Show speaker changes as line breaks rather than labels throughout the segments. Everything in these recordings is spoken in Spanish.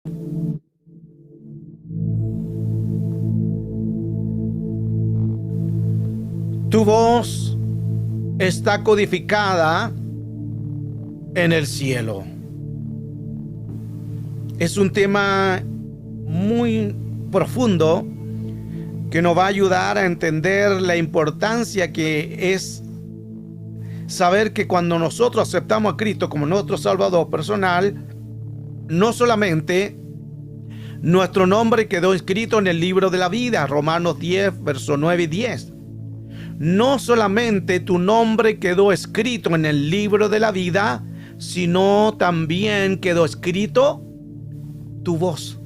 Tu voz está codificada en el cielo. Es un tema muy profundo que nos va a ayudar a entender la importancia que es saber que cuando nosotros aceptamos a Cristo como nuestro Salvador personal, no solamente nuestro nombre quedó escrito en el libro de la vida, Romanos 10, versos 9 y 10. No solamente tu nombre quedó escrito en el libro de la vida, sino también quedó escrito tu voz.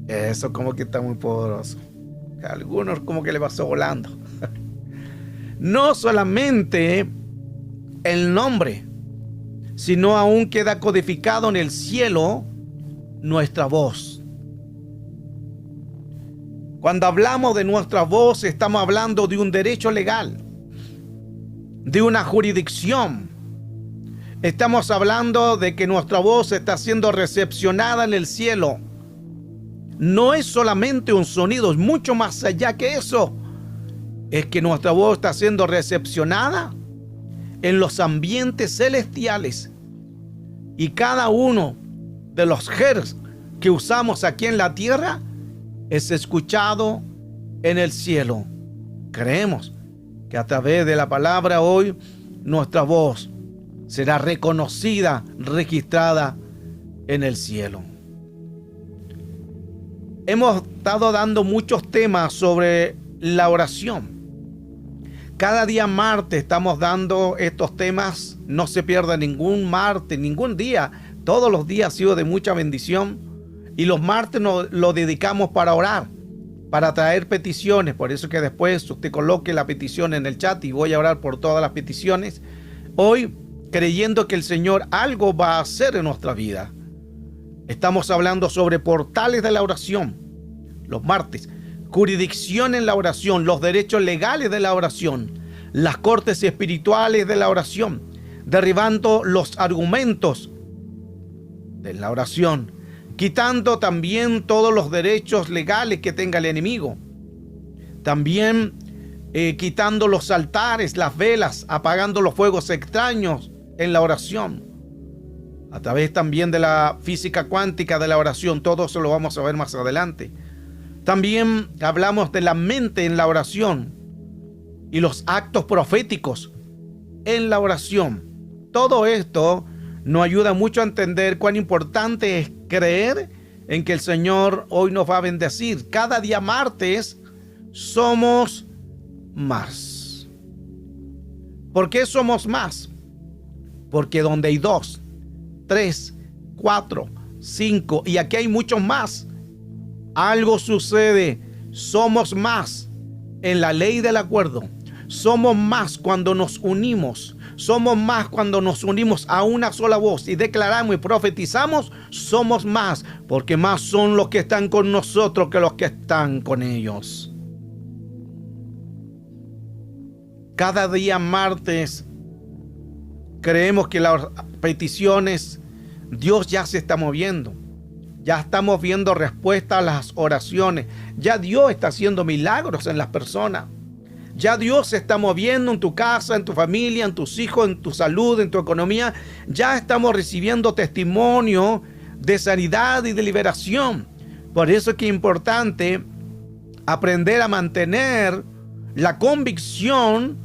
Eso como que está muy poderoso. A algunos como que le pasó volando. No solamente el nombre, sino aún queda codificado en el cielo nuestra voz. Cuando hablamos de nuestra voz, estamos hablando de un derecho legal, de una jurisdicción. Estamos hablando de que nuestra voz está siendo recepcionada en el cielo. No es solamente un sonido, es mucho más allá que eso. Es que nuestra voz está siendo recepcionada en los ambientes celestiales. Y cada uno de los gers que usamos aquí en la tierra es escuchado en el cielo. Creemos que a través de la palabra hoy, nuestra voz será reconocida, registrada en el cielo. Hemos estado dando muchos temas sobre la oración. Cada día martes estamos dando estos temas. No se pierda ningún martes, ningún día. Todos los días ha sido de mucha bendición. Y los martes lo dedicamos para orar, para traer peticiones. Por eso que después usted coloque la petición en el chat y voy a orar por todas las peticiones. Hoy, creyendo que el Señor algo va a hacer en nuestra vida. Estamos hablando sobre portales de la oración, los martes. Jurisdicción en la oración, los derechos legales de la oración, las cortes espirituales de la oración, derribando los argumentos de la oración, quitando también todos los derechos legales que tenga el enemigo. También quitando los altares, las velas, apagando los fuegos extraños en la oración. A través también de la física cuántica de la oración, todo eso lo vamos a ver más adelante. También hablamos de la mente en la oración y los actos proféticos en la oración. Todo esto nos ayuda mucho a entender cuán importante es creer en que el Señor hoy nos va a bendecir. Cada día martes somos más. ¿Por qué somos más? Porque donde hay 2, 3, 4, 5 y aquí hay muchos más, algo sucede. Somos más en la ley del acuerdo. Somos más cuando nos unimos. Somos más cuando nos unimos a una sola voz y declaramos y profetizamos. Somos más porque más son los que están con nosotros que los que están con ellos. Cada día martes creemos que las peticiones, Dios ya se está moviendo. Ya estamos viendo respuesta a las oraciones. Ya Dios está haciendo milagros en las personas. Ya Dios se está moviendo en tu casa, en tu familia, en tus hijos, en tu salud, en tu economía. Ya estamos recibiendo testimonio de sanidad y de liberación. Por eso es que es importante aprender a mantener la convicción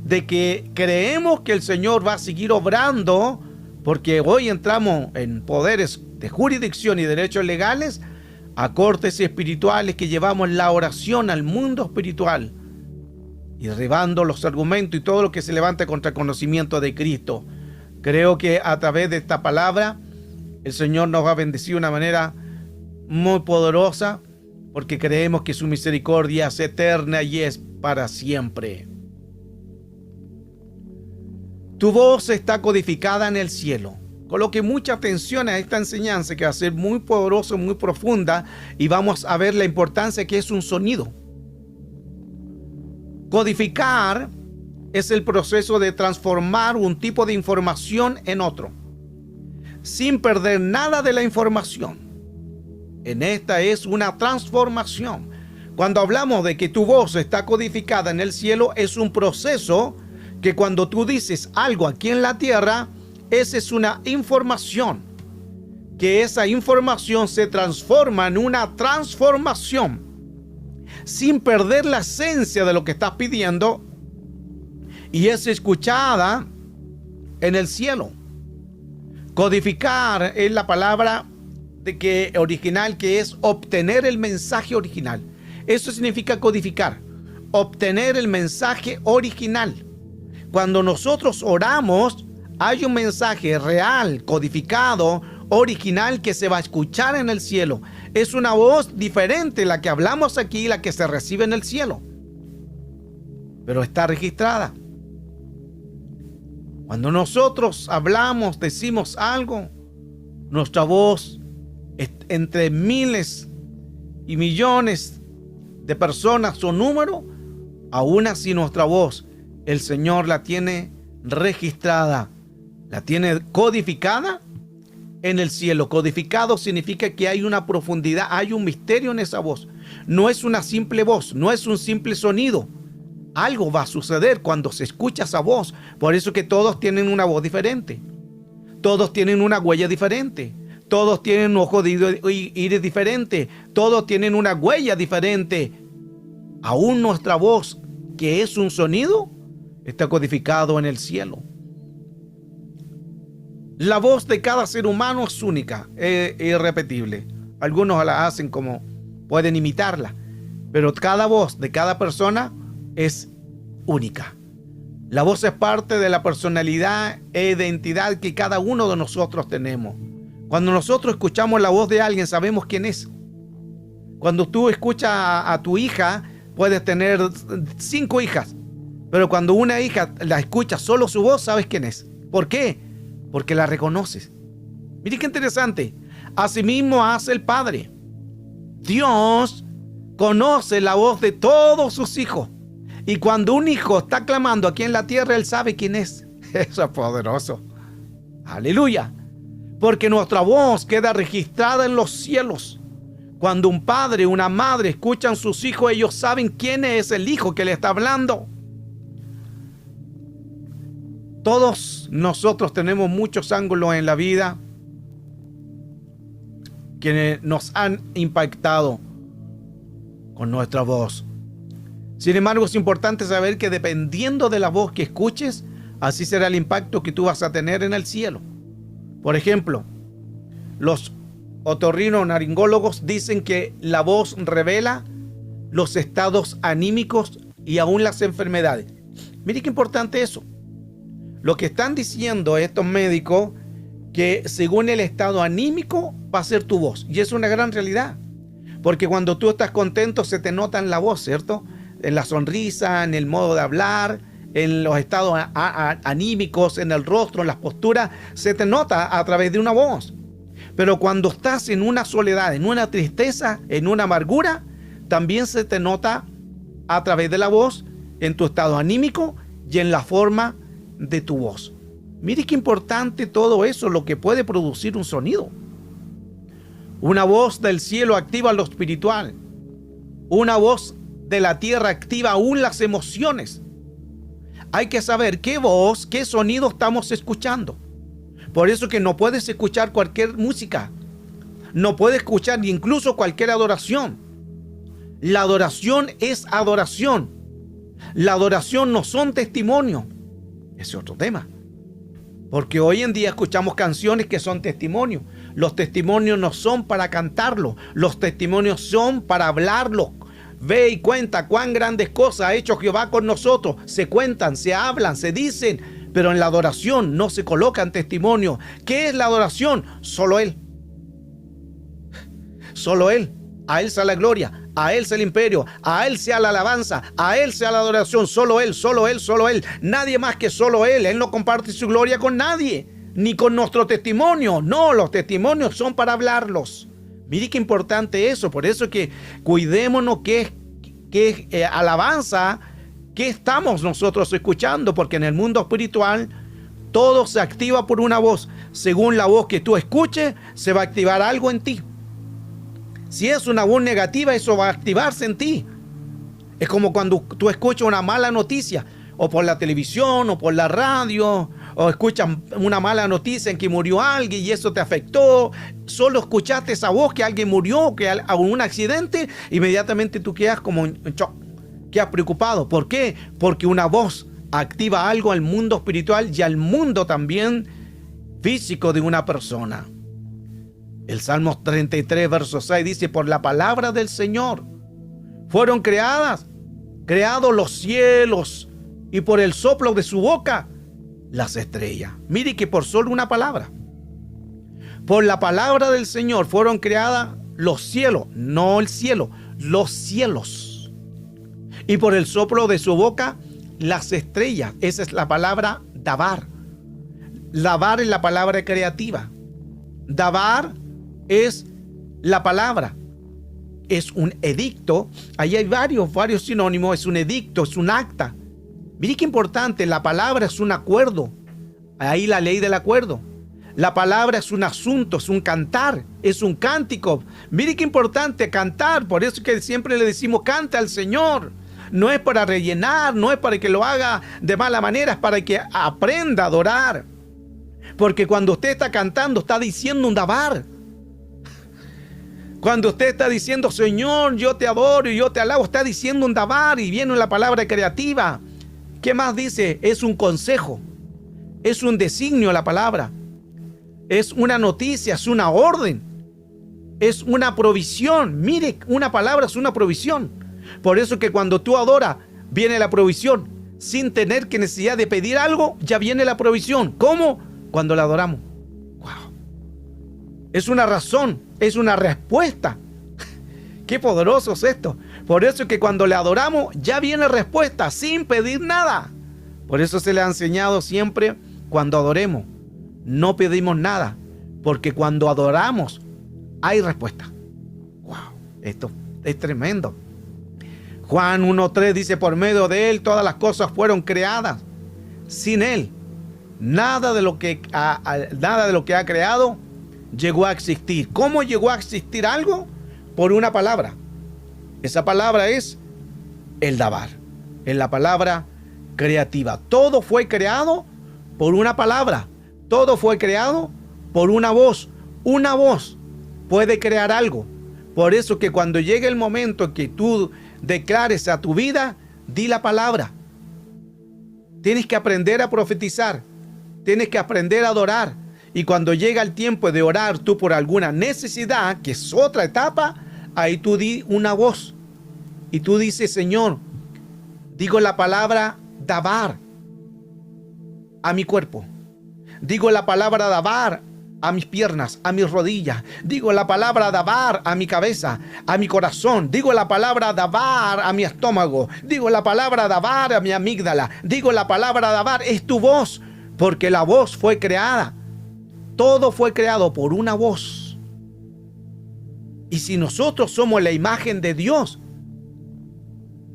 de que creemos que el Señor va a seguir obrando, porque hoy entramos en poderes de jurisdicción y derechos legales a cortes espirituales que llevamos la oración al mundo espiritual y derribando los argumentos y todo lo que se levanta contra el conocimiento de Cristo. Creo que a través de esta palabra el Señor nos va a bendecir de una manera muy poderosa, porque creemos que su misericordia es eterna y es para siempre. Tu voz está codificada en el cielo. Coloque mucha atención a esta enseñanza que va a ser muy poderosa, muy profunda, y vamos a ver la importancia que es un sonido. Codificar es el proceso de transformar un tipo de información en otro, sin perder nada de la información. En esta es una transformación. Cuando hablamos de que tu voz está codificada en el cielo, es un proceso que cuando tú dices algo aquí en la tierra, esa es una información. Que esa información se transforma en una transformación sin perder la esencia de lo que estás pidiendo y es escuchada en el cielo. Codificar es la palabra original que es obtener el mensaje original. Eso significa codificar, obtener el mensaje original. Cuando nosotros oramos, hay un mensaje real, codificado, original que se va a escuchar en el cielo. Es una voz diferente la que hablamos aquí y la que se recibe en el cielo, pero está registrada. Cuando nosotros hablamos, decimos algo, nuestra voz entre miles y millones de personas o número, aún así nuestra voz, el Señor la tiene registrada, la tiene codificada en el cielo. Codificado significa que hay una profundidad, hay un misterio en esa voz. No es una simple voz, no es un simple sonido. Algo va a suceder cuando se escucha esa voz. Por eso que todos tienen una voz diferente. Todos tienen una huella diferente. Todos tienen un ojo de iris diferente. Todos tienen una huella diferente. Aún nuestra voz, que es un sonido, está codificado en el cielo. La voz de cada ser humano es única, es irrepetible. Algunos la hacen como pueden imitarla, pero cada voz de cada persona es única. La voz es parte de la personalidad e identidad que cada uno de nosotros tenemos. Cuando nosotros escuchamos la voz de alguien, sabemos quién es. Cuando tú escuchas a tu hija, puedes tener 5 hijas, pero cuando una hija la escucha solo su voz, sabes quién es. ¿Por qué? Porque la reconoces. Mire qué interesante. Asimismo hace el Padre. Dios conoce la voz de todos sus hijos. Y cuando un hijo está clamando aquí en la tierra, Él sabe quién es. Eso es poderoso. Aleluya. Porque nuestra voz queda registrada en los cielos. Cuando un padre, una madre escuchan a sus hijos, ellos saben quién es el hijo que le está hablando. Todos nosotros tenemos muchos ángulos en la vida que nos han impactado con nuestra voz. Sin embargo, es importante saber que dependiendo de la voz que escuches, así será el impacto que tú vas a tener en el cielo. Por ejemplo, los otorrinolaringólogos dicen que la voz revela los estados anímicos y aún las enfermedades. Mire qué importante eso. Lo que están diciendo estos médicos, que según el estado anímico va a ser tu voz. Y es una gran realidad. Porque cuando tú estás contento se te nota en la voz, ¿cierto? En la sonrisa, en el modo de hablar, en los estados anímicos, en el rostro, en las posturas, se te nota a través de una voz. Pero cuando estás en una soledad, en una tristeza, en una amargura, también se te nota a través de la voz, en tu estado anímico y en la forma de tu voz. Mire qué importante todo eso, lo que puede producir un sonido. Una voz del cielo activa lo espiritual. Una voz de la tierra activa aún las emociones. Hay que saber qué voz, qué sonido estamos escuchando. Por eso que no puedes escuchar cualquier música. No puedes escuchar incluso cualquier adoración. La adoración es adoración. La adoración no son testimonios. Ese es otro tema. Porque hoy en día escuchamos canciones que son testimonios. Los testimonios no son para cantarlos. Los testimonios son para hablarlos. Ve y cuenta cuán grandes cosas ha hecho Jehová con nosotros. Se cuentan, se hablan, se dicen. Pero en la adoración no se colocan testimonios. ¿Qué es la adoración? Solo Él. Solo Él. A Él sea la gloria. A Él sea el imperio, a Él sea la alabanza, a Él sea la adoración. Solo Él, solo Él, solo Él. Nadie más que solo Él. Él no comparte su gloria con nadie, ni con nuestro testimonio. No, los testimonios son para hablarlos. Mire qué importante eso. Por eso que cuidémonos que alabanza, que estamos nosotros escuchando, porque en el mundo espiritual todo se activa por una voz. Según la voz que tú escuches, se va a activar algo en ti. Si es una voz negativa, eso va a activarse en ti. Es como cuando tú escuchas una mala noticia, o por la televisión, o por la radio, o escuchas una mala noticia en que murió alguien y eso te afectó. Solo escuchaste esa voz que alguien murió, que hubo un accidente, inmediatamente tú quedas como en shock, quedas preocupado. ¿Por qué? Porque una voz activa algo al mundo espiritual y al mundo también físico de una persona. El Salmo 33, verso 6 dice: por la palabra del Señor fueron creados los cielos, y por el soplo de su boca las estrellas. Mire que por solo una palabra, por la palabra del Señor fueron creadas los cielos, no el cielo, los cielos. Y por el soplo de su boca las estrellas. Esa es la palabra dabar. Dabar es la palabra creativa. Dabar es la palabra. Es un edicto. Ahí hay varios sinónimos. Es un edicto, es un acta. Mire qué importante, la palabra es un acuerdo. Ahí la ley del acuerdo. La palabra es un asunto, es un cantar, es un cántico. Mire qué importante cantar. Por eso que siempre le decimos: canta al Señor. No es para rellenar, no es para que lo haga de mala manera, es para que aprenda a adorar. Porque cuando usted está cantando, está diciendo un dabar. Cuando usted está diciendo: Señor, yo te adoro y yo te alabo, está diciendo un dabar, y viene la palabra creativa. ¿Qué más dice? Es un consejo, es un designio la palabra, es una noticia, es una orden, es una provisión. Mire, una palabra es una provisión. Por eso que cuando tú adoras, viene la provisión. Sin tener que necesidad de pedir algo, ya viene la provisión. ¿Cómo? Cuando la adoramos. ¡Wow! Es una razón, es una respuesta. ¡Qué poderoso es esto! Por eso es que cuando le adoramos, ya viene respuesta, sin pedir nada. Por eso se le ha enseñado siempre, cuando adoremos, no pedimos nada, porque cuando adoramos, hay respuesta. ¡Wow! Esto es tremendo. Juan 1:3 dice: por medio de Él todas las cosas fueron creadas. Sin Él, nada de lo que ha creado llegó a existir. ¿Cómo llegó a existir algo? Por una palabra. Esa palabra es el dabar. Es la palabra creativa. Todo fue creado por una palabra. Todo fue creado por una voz. Una voz puede crear algo. Por eso que cuando llegue el momento en que tú declares a tu vida, di la palabra. Tienes que aprender a profetizar. Tienes que aprender a adorar. Y cuando llega el tiempo de orar tú por alguna necesidad, que es otra etapa, ahí tú di una voz. Y tú dices: Señor, digo la palabra dabar a mi cuerpo. Digo la palabra dabar a mis piernas, a mis rodillas. Digo la palabra dabar a mi cabeza, a mi corazón. Digo la palabra dabar a mi estómago. Digo la palabra dabar a mi amígdala. Digo la palabra dabar. Es tu voz, porque la voz fue creada. Todo fue creado por una voz. Y si nosotros somos la imagen de Dios,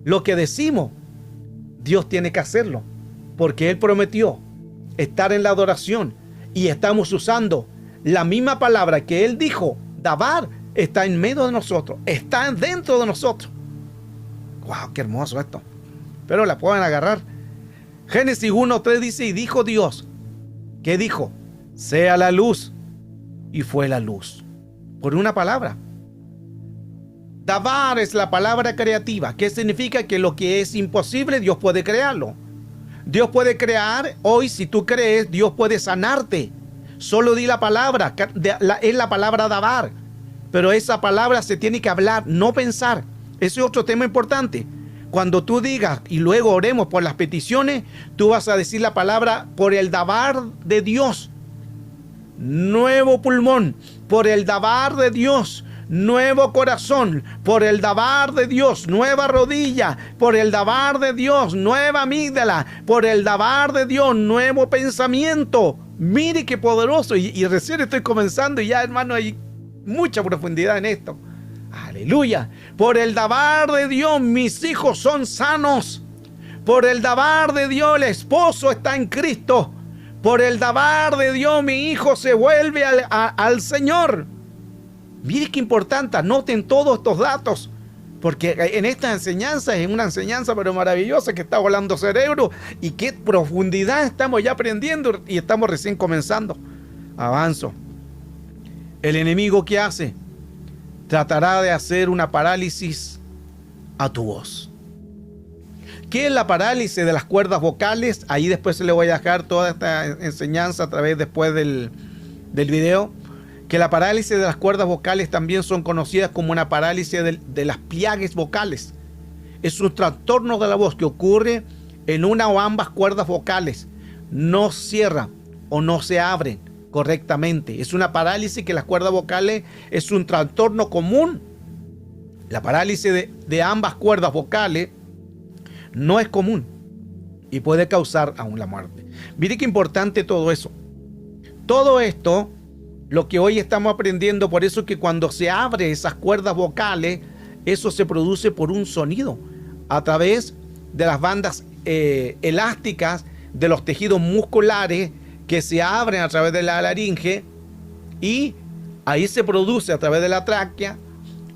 lo que decimos, Dios tiene que hacerlo, porque Él prometió estar en la adoración. Y estamos usando la misma palabra que Él dijo, dabar, está en medio de nosotros, está dentro de nosotros. ¡Wow! ¡Qué hermoso esto! Pero la pueden agarrar. Génesis 1:3 dice: y dijo Dios, ¿qué dijo? Sea la luz, y fue la luz. Por una palabra. Dabar es la palabra creativa, que significa que lo que es imposible, Dios puede crearlo. Dios puede crear hoy, si tú crees, Dios puede sanarte. Solo di la palabra, es la palabra dabar. Pero esa palabra se tiene que hablar, no pensar. Ese es otro tema importante. Cuando tú digas y luego oremos por las peticiones, tú vas a decir la palabra: por el dabar de Dios, nuevo pulmón. Por el dabar de Dios, nuevo corazón. Por el dabar de Dios, nueva rodilla. Por el dabar de Dios, nueva amígdala. Por el dabar de Dios, nuevo pensamiento. Mire qué poderoso. Y recién estoy comenzando y ya, hermano, hay mucha profundidad en esto. Aleluya. Por el dabar de Dios, mis hijos son sanos. Por el dabar de Dios, el esposo está en Cristo. Por el dabar de Dios, mi hijo se vuelve al Señor. Mire qué importante, anoten todos estos datos, porque en esta enseñanza es una enseñanza pero maravillosa que está volando cerebro y qué profundidad estamos ya aprendiendo y estamos recién comenzando. Avanzo. El enemigo, ¿qué hace? Tratará de hacer una parálisis a tu voz. ¿Qué es la parálisis de las cuerdas vocales? Ahí después le voy a dejar toda esta enseñanza a través después del video. Que la parálisis de las cuerdas vocales también son conocidas como una parálisis de las pliegues vocales. Es un trastorno de la voz que ocurre en una o ambas cuerdas vocales. No cierran o no se abren correctamente. Es una parálisis que las cuerdas vocales es un trastorno común. La parálisis de ambas cuerdas vocales no es común y puede causar aún la muerte. Mire qué importante todo eso. Todo esto, lo que hoy estamos aprendiendo, por eso que cuando se abren esas cuerdas vocales, eso se produce por un sonido a través de las bandas elásticas de los tejidos musculares que se abren a través de la laringe y ahí se produce a través de la tráquea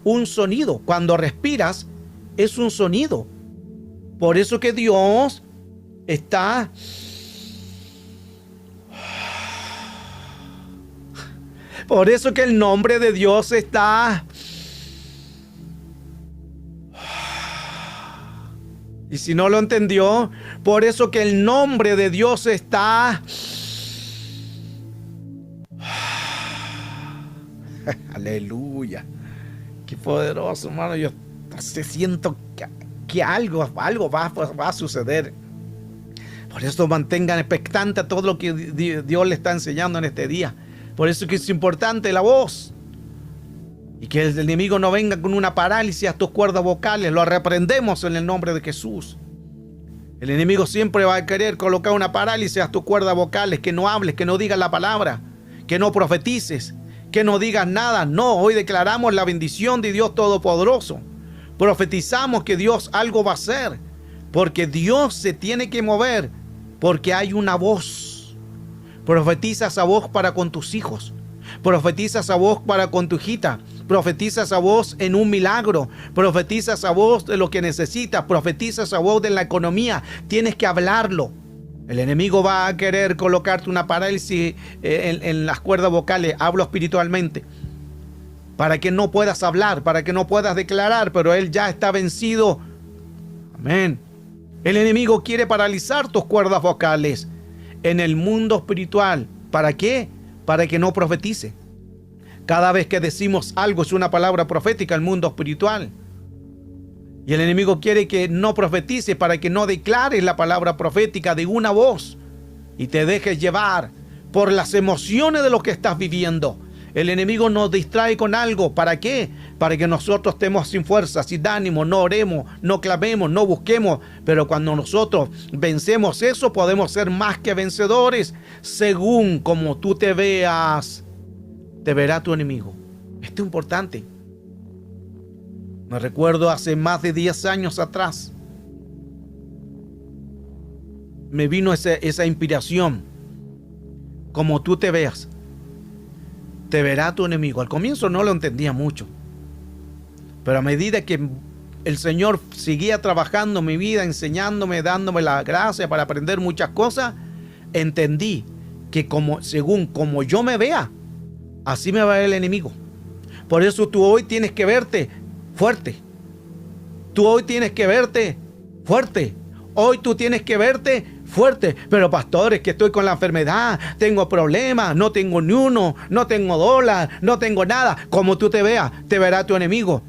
un sonido. Cuando respiras es un sonido. Por eso que Dios está... Por eso que el nombre de Dios está... Y si no lo entendió, por eso que el nombre de Dios está... Aleluya. Qué poderoso, hermano. Yo siento que algo va a suceder. Por eso mantengan expectante a todo lo que Dios le está enseñando en este día. Por eso que es importante la voz. Y que el enemigo no venga con una parálisis a tus cuerdas vocales. Lo reprendemos en el nombre de Jesús. El enemigo siempre va a querer colocar una parálisis a tus cuerdas vocales. Que no hables, que no digas la palabra, que no profetices, que no digas nada. No, hoy declaramos la bendición de Dios Todopoderoso. Profetizamos que Dios algo va a hacer. Porque Dios se tiene que mover. Porque hay una voz. Profetiza esa voz para con tus hijos. Profetiza esa voz para con tu hijita. Profetiza esa voz en un milagro. Profetiza esa voz de lo que necesitas. Profetiza esa voz de la economía. Tienes que hablarlo. El enemigo va a querer colocarte una parálisis en las cuerdas vocales. Hablo espiritualmente. Para que no puedas hablar, para que no puedas declarar, pero él ya está vencido. Amén. El enemigo quiere paralizar tus cuerdas vocales en el mundo espiritual. ¿Para qué? Para que no profetice. Cada vez que decimos algo es una palabra profética en el mundo espiritual. Y el enemigo quiere que no profetice para que no declares la palabra profética de una voz y te dejes llevar por las emociones de lo que estás viviendo. El enemigo nos distrae con algo. ¿Para qué? Para que nosotros estemos sin fuerza, sin ánimo, no oremos, no clamemos, no busquemos. Pero cuando nosotros vencemos eso, podemos ser más que vencedores. Según como tú te veas, te verá tu enemigo. Esto es importante. Me recuerdo hace más de 10 años atrás. Me vino esa inspiración. Como tú te veas, te verá tu enemigo. Al comienzo no lo entendía mucho. Pero a medida que el Señor seguía trabajando en mi vida, enseñándome, dándome la gracia para aprender muchas cosas, entendí que según como yo me vea, así me va a ver el enemigo. Por eso tú hoy tienes que verte fuerte. Tú hoy tienes que verte fuerte. Hoy tú tienes que verte fuerte. Pero pastor, es que estoy con la enfermedad, tengo problemas, no tengo ni uno, no tengo dólar, no tengo nada. Como tú te veas, te verá tu enemigo.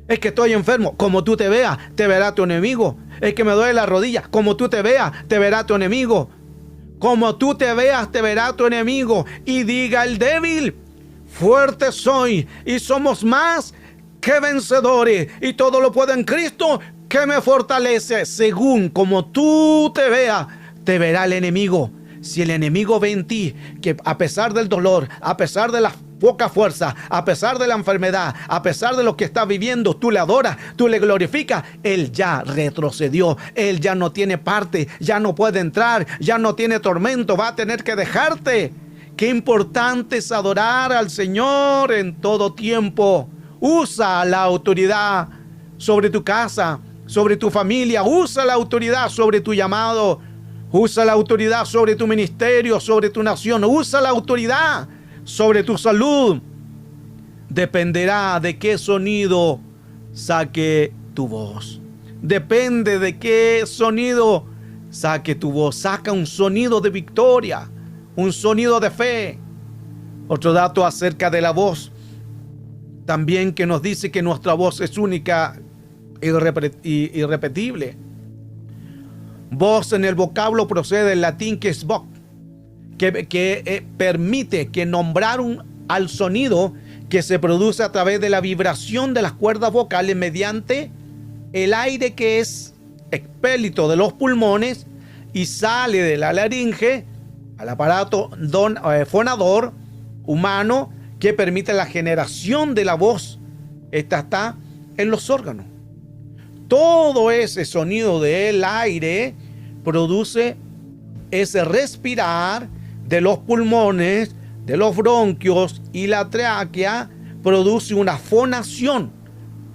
Es que estoy enfermo, como tú te veas, te verá tu enemigo. Es que me duele la rodilla, como tú te veas, te verá tu enemigo. Como tú te veas, te verá tu enemigo. Y diga el débil, fuerte soy y somos más que vencedores. Y todo lo puedo en Cristo que me fortalece. Según como tú te veas, te verá el enemigo. Si el enemigo ve en ti que a pesar del dolor, a pesar de la poca fuerza, a pesar de la enfermedad, a pesar de lo que estás viviendo, tú le adoras, tú le glorificas, él ya retrocedió, él ya no tiene parte, ya no puede entrar, ya no tiene tormento, va a tener que dejarte Qué importante es adorar al Señor en todo tiempo. Usa la autoridad sobre tu casa, sobre tu familia. Usa la autoridad sobre tu llamado. Usa la autoridad sobre tu ministerio, sobre tu nación. Usa la autoridad sobre tu salud. Dependerá de qué sonido saque tu voz. Depende de qué sonido saque tu voz. Saca un sonido de victoria, un sonido de fe. Otro dato acerca de la voz, también que nos dice que nuestra voz es única e irrepetible. Voz en el vocablo procede del latín que es vox, que permite que nombrar al sonido que se produce a través de la vibración de las cuerdas vocales mediante el aire que es expélito de los pulmones y sale de la laringe al aparato fonador humano que permite la generación de la voz. Esta está en los órganos. Todo ese sonido del aire produce ese respirar de los pulmones, de los bronquios, y la tráquea produce una fonación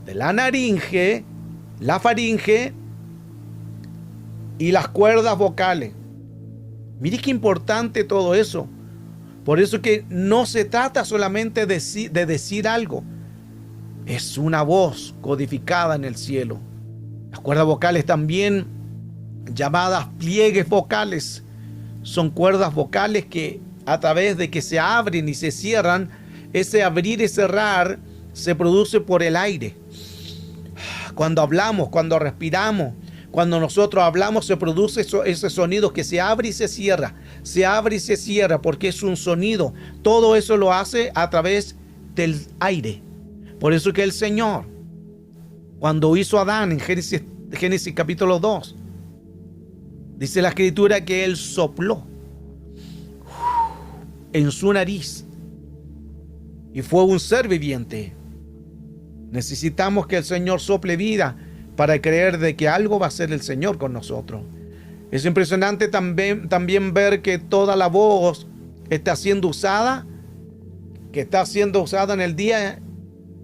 de la naringe, la faringe y las cuerdas vocales. Mire qué importante todo eso. Por eso que no se trata solamente de decir algo. Es una voz codificada en el cielo. Las cuerdas vocales, también llamadas pliegues vocales, son cuerdas vocales que a través de que se abren y se cierran, ese abrir y cerrar se produce por el aire. Cuando hablamos, cuando respiramos, cuando nosotros hablamos, se produce ese sonido que se abre y se cierra. Se abre y se cierra porque es un sonido. Todo eso lo hace a través del aire. Por eso que el Señor, cuando hizo a Adán en Génesis capítulo 2, dice la Escritura que Él sopló en su nariz y fue un ser viviente. Necesitamos que el Señor sople vida para creer de que algo va a hacer el Señor con nosotros. Es impresionante también ver que toda la voz está siendo usada, en el día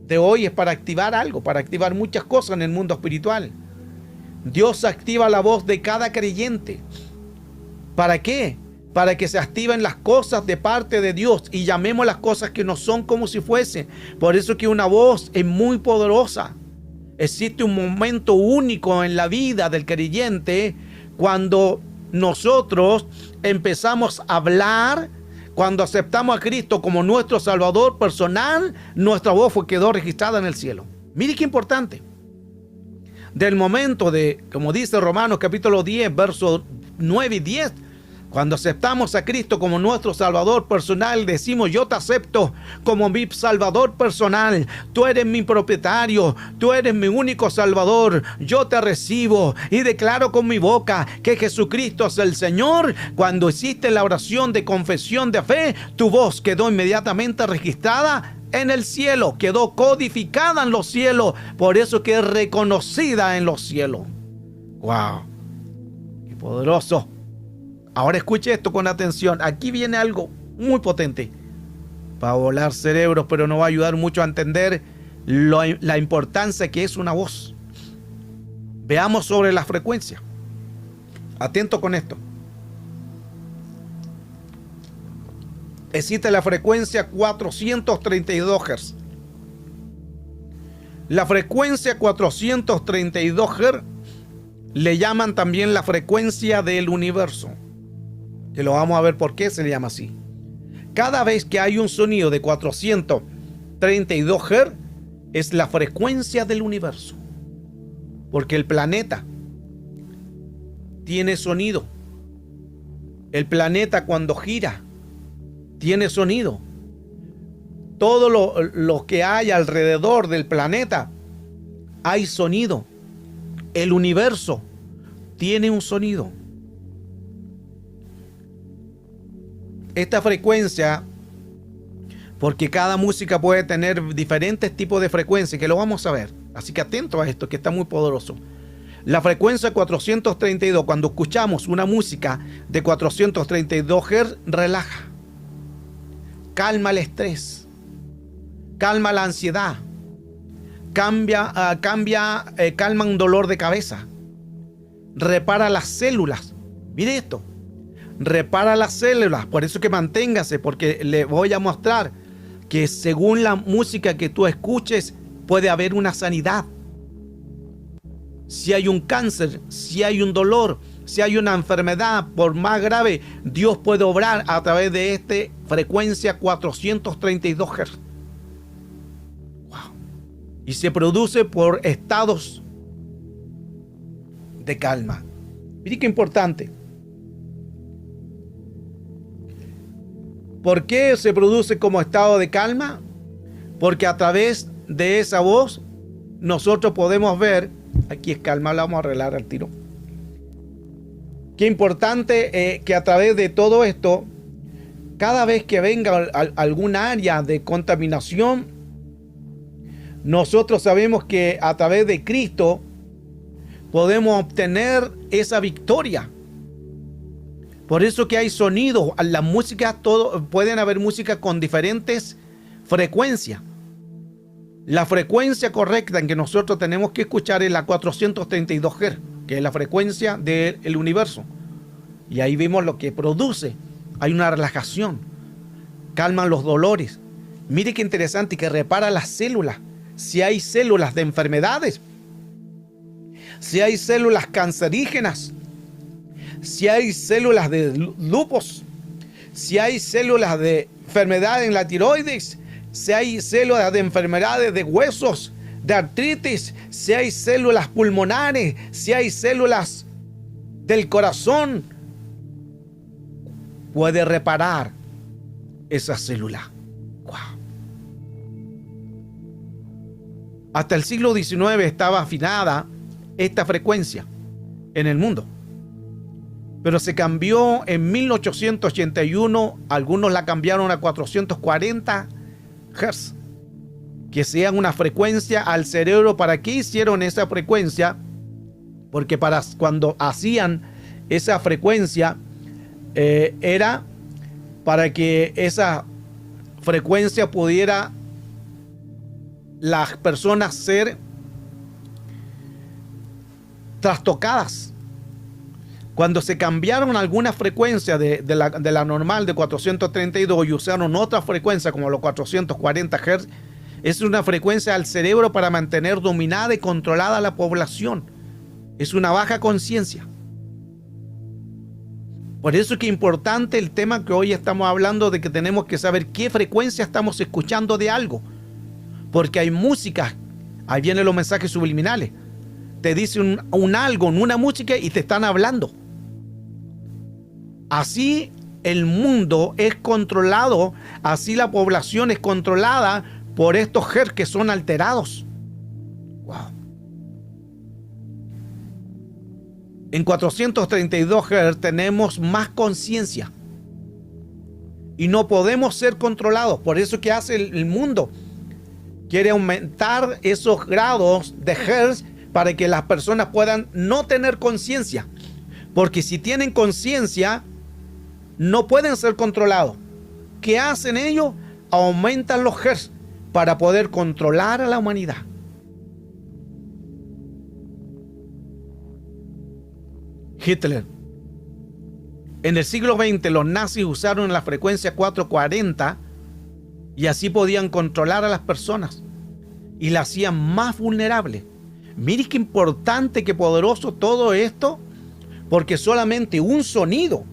de hoy es para activar algo, para activar muchas cosas en el mundo espiritual. Dios activa la voz de cada creyente. ¿Para qué? Para que se activen las cosas de parte de Dios y llamemos las cosas que no son como si fuesen. Por eso que una voz es muy poderosa. Existe un momento único en la vida del creyente cuando nosotros empezamos a hablar, cuando aceptamos a Cristo como nuestro Salvador personal, nuestra voz quedó registrada en el cielo. Mire qué importante. Del momento de, como dice Romanos capítulo 10, versos 9 y 10, cuando aceptamos a Cristo como nuestro Salvador personal, decimos: yo te acepto como mi Salvador personal. Tú eres mi propietario, tú eres mi único Salvador. Yo te recibo y declaro con mi boca que Jesucristo es el Señor. Cuando hiciste la oración de confesión de fe, tu voz quedó inmediatamente registrada en el cielo, quedó codificada en los cielos. Por eso que es reconocida en los cielos. ¡Wow! ¡Qué poderoso! Ahora escuche esto con atención. Aquí viene algo muy potente para volar cerebros, pero nos va a ayudar mucho a entender la importancia que es una voz. Veamos sobre la frecuencia. Atento con esto. Existe la frecuencia 432 Hz. La frecuencia 432 Hz le llaman también la frecuencia del universo. Que lo vamos a ver por qué se le llama así. Cada vez que hay un sonido de 432 Hz es la frecuencia del universo. Porque el planeta tiene sonido. El planeta cuando gira tiene sonido. Todo lo que hay alrededor del planeta hay sonido. El universo tiene un sonido. Esta frecuencia, porque cada música puede tener diferentes tipos de frecuencias, que lo vamos a ver. Así que atento a esto, que está muy poderoso. La frecuencia 432, cuando escuchamos una música de 432 Hz, relaja. calma el estrés, calma la ansiedad, calma un dolor de cabeza, repara las células. Mire esto, repara las células. Por eso que manténgase, porque le voy a mostrar que según la música que tú escuches puede haber una sanidad. Si hay un cáncer, si hay un dolor, si hay una enfermedad, por más grave, Dios puede obrar a través de esta frecuencia 432 Hz. Wow. Y se produce por estados de calma. Mire qué importante. ¿Por qué se produce como estado de calma? Porque a través de esa voz nosotros podemos ver. Aquí es calma, la vamos a arreglar al tiro. Qué importante que a través de todo esto, cada vez que venga algún área de contaminación, nosotros sabemos que a través de Cristo podemos obtener esa victoria. Por eso que hay sonidos, la música, pueden haber música con diferentes frecuencias. La frecuencia correcta en que nosotros tenemos que escuchar es la 432 Hz, que es la frecuencia del universo. Y ahí vimos lo que produce. Hay una relajación, calman los dolores. Mire qué interesante, que repara las células. Si hay células de enfermedades, si hay células cancerígenas, si hay células de lupus, si hay células de enfermedad en la tiroides, si hay células de enfermedades de huesos, de artritis, si hay células pulmonares, si hay células del corazón, puede reparar esa célula. Wow. Hasta el siglo XIX estaba afinada esta frecuencia en el mundo. Pero se cambió en 1881, algunos la cambiaron a 440 Hz, que sea una frecuencia al cerebro. ¿Para qué hicieron esa frecuencia? Porque cuando hacían esa frecuencia era para que esa frecuencia pudiera las personas ser trastocadas. Cuando se cambiaron algunas frecuencias de la normal de 432 y usaron otra frecuencia como los 440 Hz, es una frecuencia al cerebro para mantener dominada y controlada la población. Es una baja conciencia. Por eso es que es importante el tema que hoy estamos hablando, de que tenemos que saber qué frecuencia estamos escuchando de algo. Porque hay música, ahí vienen los mensajes subliminales. Te dicen un algo en una música y te están hablando. Así el mundo es controlado, así la población es controlada por estos Hz que son alterados. Wow. En 432 Hz tenemos más conciencia y no podemos ser controlados. Por eso que hace el mundo. Quiere aumentar esos grados de Hz para que las personas puedan no tener conciencia. Porque si tienen conciencia, no pueden ser controlados. ¿Qué hacen ellos? Aumentan los Hz para poder controlar a la humanidad. Hitler. En el siglo XX los nazis usaron la frecuencia 440 y así podían controlar a las personas y la hacían más vulnerable. Mire qué importante, qué poderoso todo esto, porque solamente un sonido,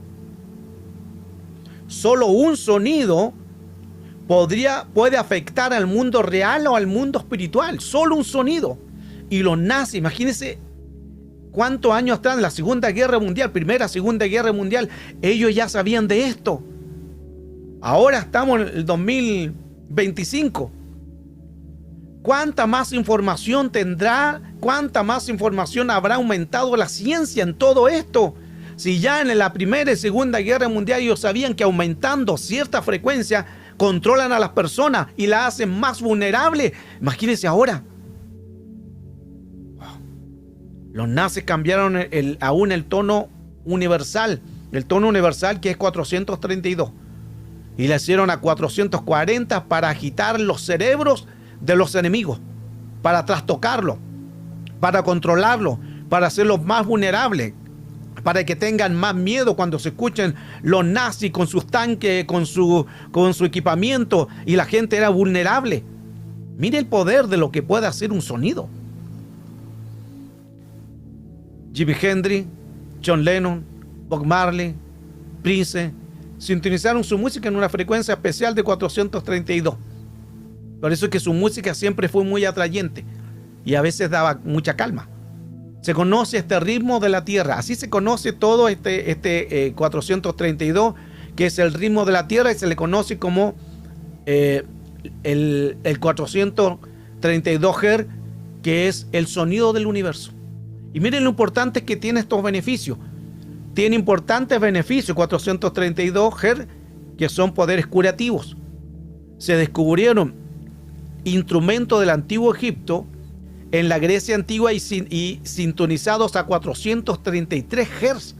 solo un sonido puede afectar al mundo real o al mundo espiritual. Solo un sonido. Y los nazis, imagínense cuántos años atrás, en la Segunda Guerra Mundial, Primera, Segunda Guerra Mundial, ellos ya sabían de esto. Ahora estamos en el 2025. ¿Cuánta más información tendrá? ¿Cuánta más información habrá aumentado la ciencia en todo esto? Si ya en la Primera y Segunda Guerra Mundial ellos sabían que aumentando cierta frecuencia controlan a las personas y la hacen más vulnerable. Imagínense ahora. Los nazis cambiaron aún el tono universal. El tono universal que es 432. y la hicieron a 440 para agitar los cerebros de los enemigos, para trastocarlos, para controlarlos, para hacerlos más vulnerables, para que tengan más miedo cuando se escuchen los nazis con sus tanques, con su equipamiento, y la gente era vulnerable. Mire el poder de lo que puede hacer un sonido. Jimi Hendrix, John Lennon, Bob Marley, Prince sintonizaron su música en una frecuencia especial de 432. Por eso es que su música siempre fue muy atrayente y a veces daba mucha calma. Se conoce este ritmo de la tierra, así se conoce todo este 432, que es el ritmo de la tierra, y se le conoce como el 432 Hz, que es el sonido del universo. Y miren lo importante que tiene estos beneficios. Tiene importantes beneficios 432 Hz, que son poderes curativos. Se descubrieron instrumentos del antiguo Egipto, en la Grecia antigua, y sintonizados a 433 Hz.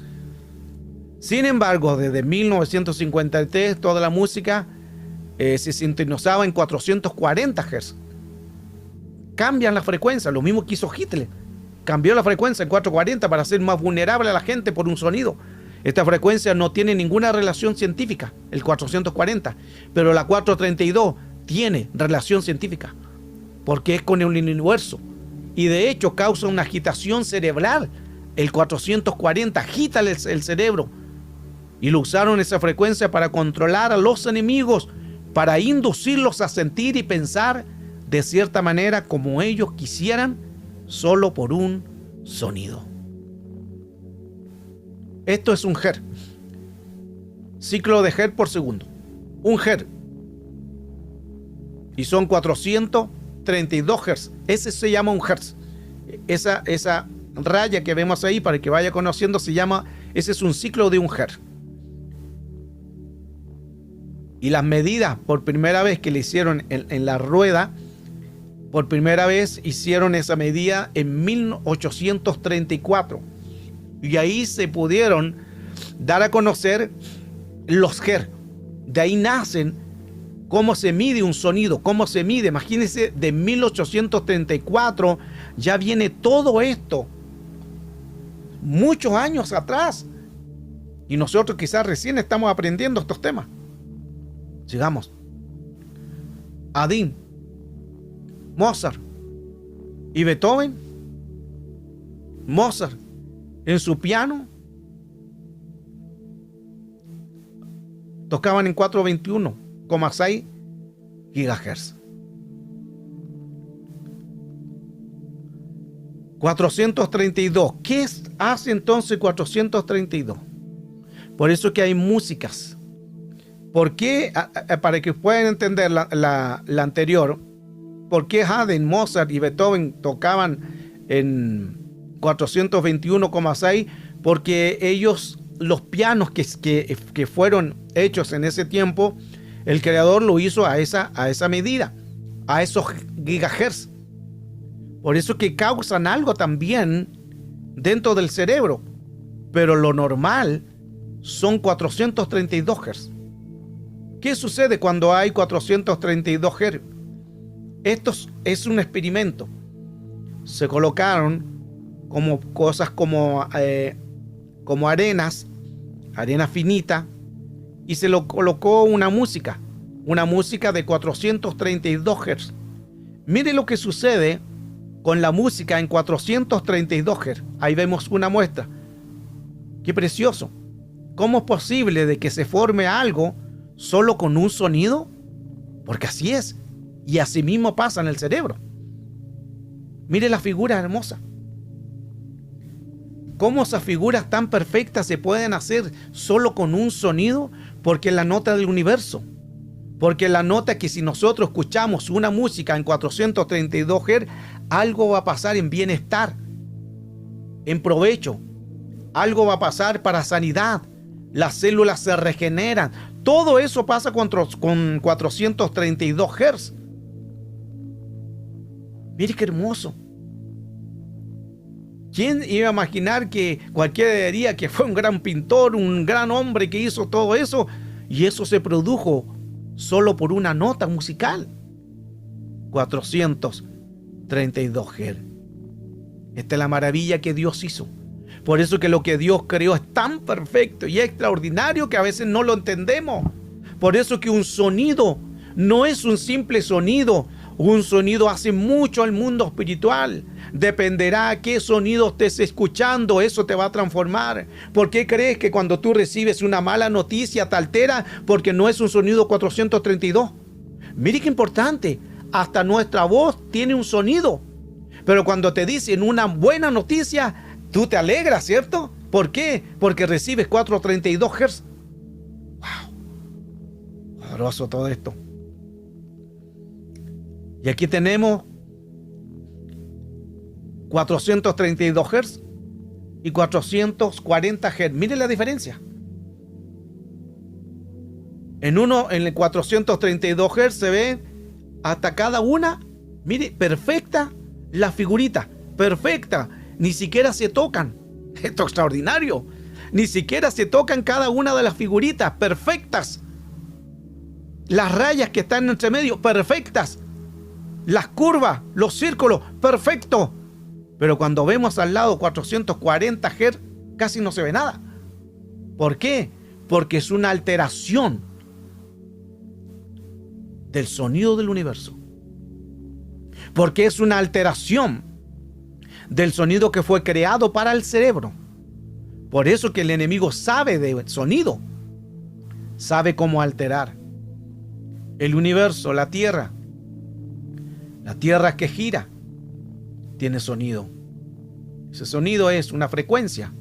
Sin embargo, desde 1953 toda la música se sintonizaba en 440 Hz. Cambian la frecuencia, lo mismo que hizo Hitler. Cambió la frecuencia en 440 para ser más vulnerable a la gente por un sonido. Esta frecuencia no tiene ninguna relación científica, el 440, pero la 432 tiene relación científica, porque es con el universo. Y de hecho causa una agitación cerebral. El 440 agita el cerebro. Y lo usaron esa frecuencia para controlar a los enemigos, para inducirlos a sentir y pensar de cierta manera como ellos quisieran, solo por un sonido. Esto es un Hertz. Ciclo de Hertz por segundo. Un Hertz. Y son 432 Hz. Ese se llama un Hertz. Esa raya que vemos ahí, para que vaya conociendo, ese es un ciclo de un Hertz. Y las medidas, por primera vez que le hicieron en la rueda, por primera vez hicieron esa medida en 1834. Y ahí se pudieron dar a conocer los Hertz. De ahí nacen cómo se mide un sonido, cómo se mide. Imagínense, de 1834 ya viene todo esto, muchos años atrás. Y nosotros quizás recién estamos aprendiendo estos temas. Sigamos. Haydn, Mozart y Beethoven. Mozart en su piano tocaban en 421,6 GHz. 432. ¿Qué hace entonces 432? Por eso que hay músicas. ¿Por qué? Para que puedan entender la anterior, ¿por qué Haydn, Mozart y Beethoven tocaban en 421,6? Porque ellos, los pianos que fueron hechos en ese tiempo, el creador lo hizo a esa medida, a esos gigahertz. Por eso que causan algo también dentro del cerebro. Pero lo normal son 432 Hz. ¿Qué sucede cuando hay 432 Hz? Esto es un experimento. Se colocaron como cosas como arenas, arena finita, y se lo colocó una música de 432 Hz. Mire lo que sucede con la música en 432 Hz. Ahí vemos una muestra. ¡Qué precioso! ¿Cómo es posible de que se forme algo solo con un sonido? Porque así es. Y así mismo pasa en el cerebro. Mire la figura hermosa. ¿Cómo esas figuras tan perfectas se pueden hacer solo con un sonido? Porque es la nota del universo. Porque la nota que si nosotros escuchamos una música en 432 Hz, algo va a pasar en bienestar, en provecho. Algo va a pasar para sanidad. Las células se regeneran. Todo eso pasa con 432 Hz. Mire qué hermoso. ¿Quién iba a imaginar que cualquiera diría que fue un gran pintor, un gran hombre que hizo todo eso? Y eso se produjo solo por una nota musical. 432 Hz. Esta es la maravilla que Dios hizo. Por eso que lo que Dios creó es tan perfecto y extraordinario que a veces no lo entendemos. Por eso que un sonido no es un simple sonido. Un sonido hace mucho al mundo espiritual. Dependerá a qué sonido estés escuchando, eso te va a transformar. ¿Por qué crees que cuando tú recibes una mala noticia te altera? Porque no es un sonido 432. Mire qué importante. Hasta nuestra voz tiene un sonido. Pero cuando te dicen una buena noticia, tú te alegras, ¿cierto? ¿Por qué? Porque recibes 432 Hz. ¡Wow! Poderoso todo esto. Y aquí tenemos 432 Hz y 440 Hz. Miren la diferencia. En el 432 Hz se ve hasta cada una, mire, perfecta la figurita, perfecta. Ni siquiera se tocan. Esto es extraordinario. Ni siquiera se tocan cada una de las figuritas, perfectas. Las rayas que están entre medio, perfectas. Las curvas, los círculos, perfecto. Pero cuando vemos al lado 440 Hz, casi no se ve nada. ¿Por qué? Porque es una alteración del sonido del universo. Porque es una alteración del sonido que fue creado para el cerebro. Por eso que el enemigo sabe de sonido. Sabe cómo alterar el universo, la tierra. La tierra que gira tiene sonido. Ese sonido es una frecuencia.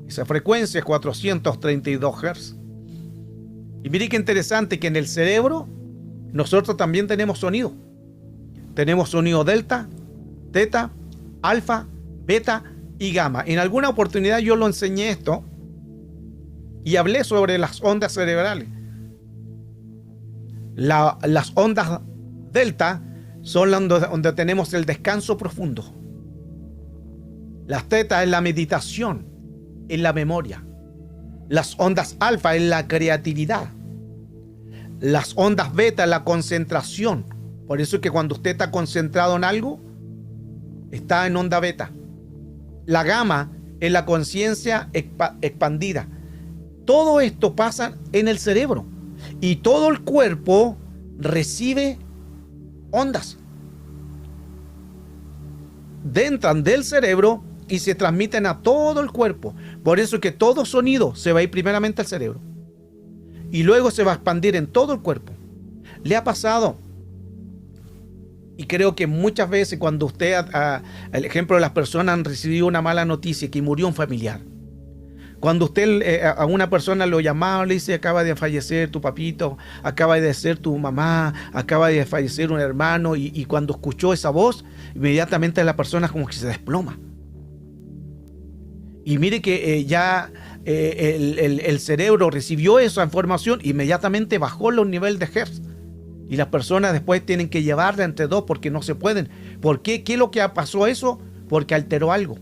Esa frecuencia es 432 Hz. Y mire qué interesante que en el cerebro nosotros también tenemos sonido. Tenemos sonido delta, teta, alfa, beta y gamma. En alguna oportunidad yo lo enseñé esto y hablé sobre las ondas cerebrales. Las ondas delta son donde tenemos el descanso profundo. Las tetas es la meditación, es la memoria. Las ondas alfa es la creatividad. Las ondas beta es la concentración. Por eso es que cuando usted está concentrado en algo, está en onda beta. La gamma es la conciencia expandida. Todo esto pasa en el cerebro. Y todo el cuerpo recibe ondas. Entran del cerebro y se transmiten a todo el cuerpo. Por eso es que todo sonido se va a ir primeramente al cerebro. Y luego se va a expandir en todo el cuerpo. ¿Le ha pasado? Y creo que muchas veces cuando usted, el ejemplo de las personas han recibido una mala noticia, que murió un familiar. Cuando usted a una persona lo llamaba, le dice, acaba de fallecer tu papito, acaba de ser tu mamá, acaba de fallecer un hermano, y cuando escuchó esa voz, inmediatamente la persona como que se desploma. Y mire que el cerebro recibió esa información, inmediatamente bajó los niveles de Hertz. Y las personas después tienen que llevarla entre dos porque no se pueden. ¿Por qué? ¿Qué es lo que pasó eso? Porque alteró algo.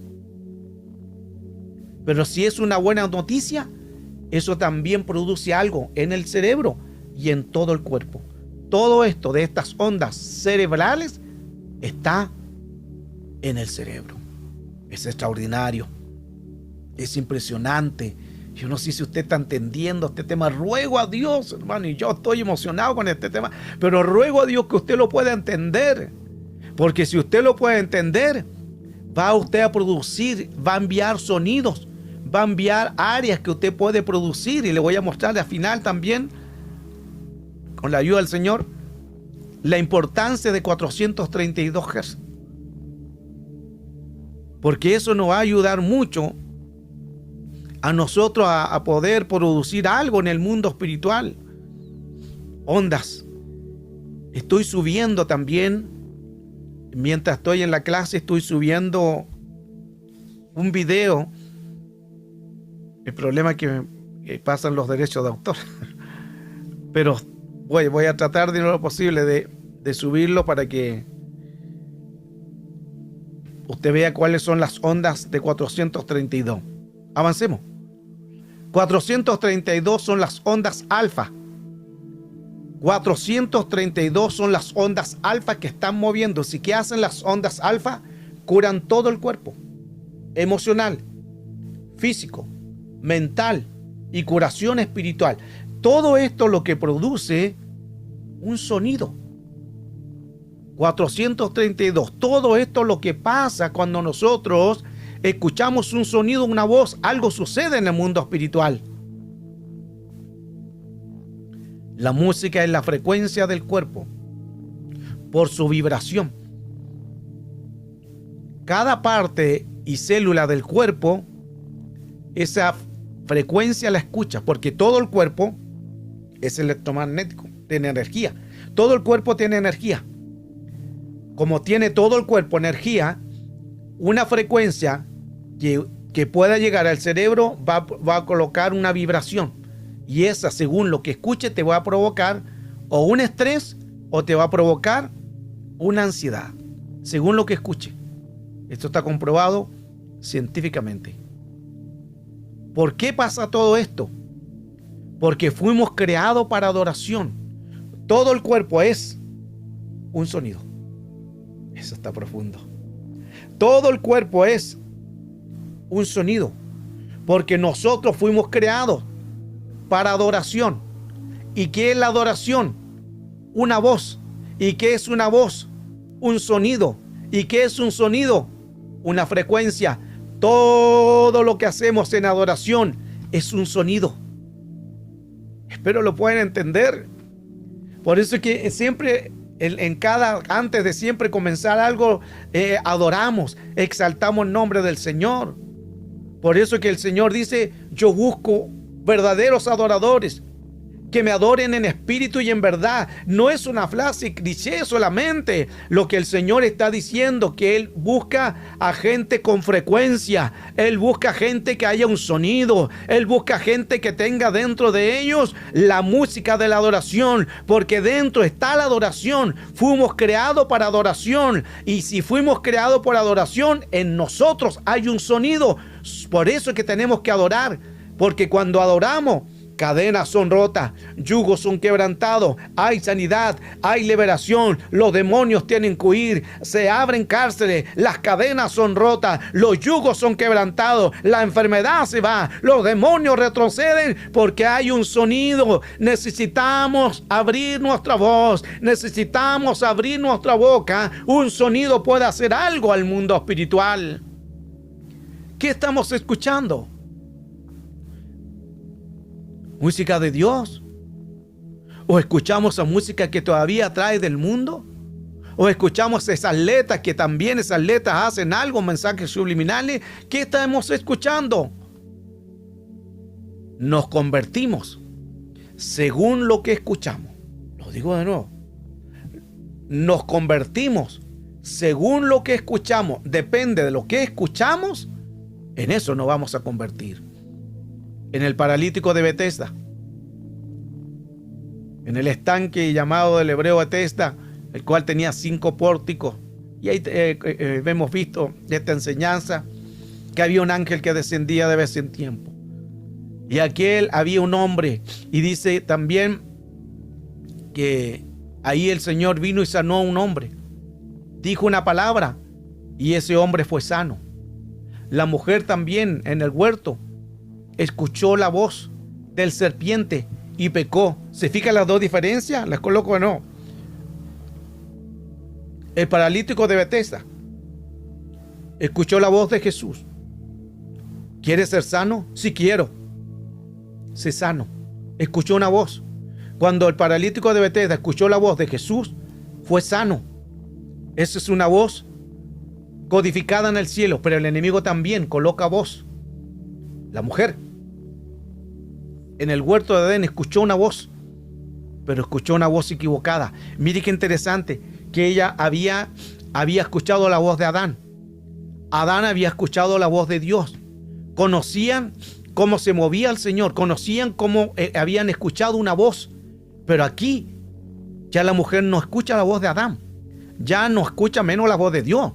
Pero si es una buena noticia, eso también produce algo en el cerebro y en todo el cuerpo. Todo esto de estas ondas cerebrales está en el cerebro. Es extraordinario. Es impresionante. Yo no sé si usted está entendiendo este tema. Ruego a Dios, hermano, y yo estoy emocionado con este tema, pero ruego a Dios que usted lo pueda entender. Porque si usted lo puede entender, va usted a producir, va a enviar sonidos, va a enviar áreas que usted puede producir. Y le voy a mostrar al final también, con la ayuda del Señor, la importancia de 432 Hz. Porque eso nos va a ayudar mucho a nosotros a poder producir algo en el mundo espiritual. Ondas. Estoy subiendo también, mientras estoy en la clase, estoy subiendo un video. El problema es que pasan los derechos de autor. Pero voy a tratar de lo posible de subirlo para que usted vea cuáles son las ondas de 432. Avancemos. 432 son las ondas alfa. 432 son las ondas alfa que están moviendo. ¿Y qué hacen las ondas alfa? Curan todo el cuerpo, emocional, físico, mental y curación espiritual. Todo esto lo que produce un sonido. 432. Todo esto lo que pasa cuando nosotros escuchamos un sonido, una voz, algo sucede en el mundo espiritual. La música es la frecuencia del cuerpo por su vibración. Cada parte y célula del cuerpo, esa frecuencia la escucha, porque todo el cuerpo es electromagnético, tiene energía. Todo el cuerpo tiene energía. Como tiene todo el cuerpo energía, una frecuencia que pueda llegar al cerebro va a colocar una vibración. Y esa, según lo que escuche, te va a provocar o un estrés o te va a provocar una ansiedad, según lo que escuche. Esto está comprobado científicamente. ¿Por qué pasa todo esto? Porque fuimos creados para adoración. Todo el cuerpo es un sonido. Eso está profundo. Todo el cuerpo es un sonido, porque nosotros fuimos creados para adoración. ¿Y qué es la adoración? Una voz. ¿Y qué es una voz? Un sonido. ¿Y qué es un sonido? Una frecuencia. Todo lo que hacemos en adoración es un sonido. Espero lo puedan entender. Por eso es que siempre, antes de siempre comenzar algo, adoramos, exaltamos el nombre del Señor. Por eso es que el Señor dice: yo busco verdaderos adoradores que me adoren en espíritu y en verdad. No es una frase cliché solamente lo que el Señor está diciendo, que Él busca a gente con frecuencia. Él busca gente que haya un sonido. Él busca gente que tenga dentro de ellos la música de la adoración, porque dentro está la adoración. Fuimos creados para adoración, y si fuimos creados por adoración, en nosotros hay un sonido. Por eso es que tenemos que adorar, porque cuando adoramos, cadenas son rotas, yugos son quebrantados, hay sanidad, hay liberación, los demonios tienen que huir, se abren cárceles, las cadenas son rotas, los yugos son quebrantados, la enfermedad se va, los demonios retroceden, porque hay un sonido. Necesitamos abrir nuestra voz, necesitamos abrir nuestra boca. Un sonido puede hacer algo al mundo espiritual. ¿Qué estamos escuchando? ¿Música de Dios? ¿O escuchamos esa música que todavía trae del mundo? ¿O escuchamos esas letras que también esas letras hacen algo, mensajes subliminales? ¿Qué estamos escuchando? Nos convertimos según lo que escuchamos. Lo digo de nuevo. Nos convertimos según lo que escuchamos. Depende de lo que escuchamos, en eso nos vamos a convertir. En el paralítico de Betesda, en el estanque llamado del hebreo Betesda, el cual tenía 5 pórticos, y ahí hemos visto esta enseñanza, que había un ángel que descendía de vez en tiempo, y aquel había un hombre, y dice también que ahí el Señor vino y sanó a un hombre, dijo una palabra y ese hombre fue sano. La mujer también en el huerto escuchó la voz del serpiente y pecó. ¿Se fijan las dos diferencias? ¿Las coloco o no? El paralítico de Betesda escuchó la voz de Jesús. ¿Quieres ser sano? Sí, quiero. Sé sano. Escuchó una voz. Cuando el paralítico de Betesda escuchó la voz de Jesús, fue sano. Esa es una voz codificada en el cielo, pero el enemigo también coloca voz. La mujer en el huerto de Edén escuchó una voz, pero escuchó una voz equivocada. Mire qué interesante, que ella había escuchado la voz de Adán. Adán había escuchado la voz de Dios. Conocían cómo se movía el Señor, conocían cómo habían escuchado una voz. Pero aquí ya la mujer no escucha la voz de Adán, ya no escucha menos la voz de Dios,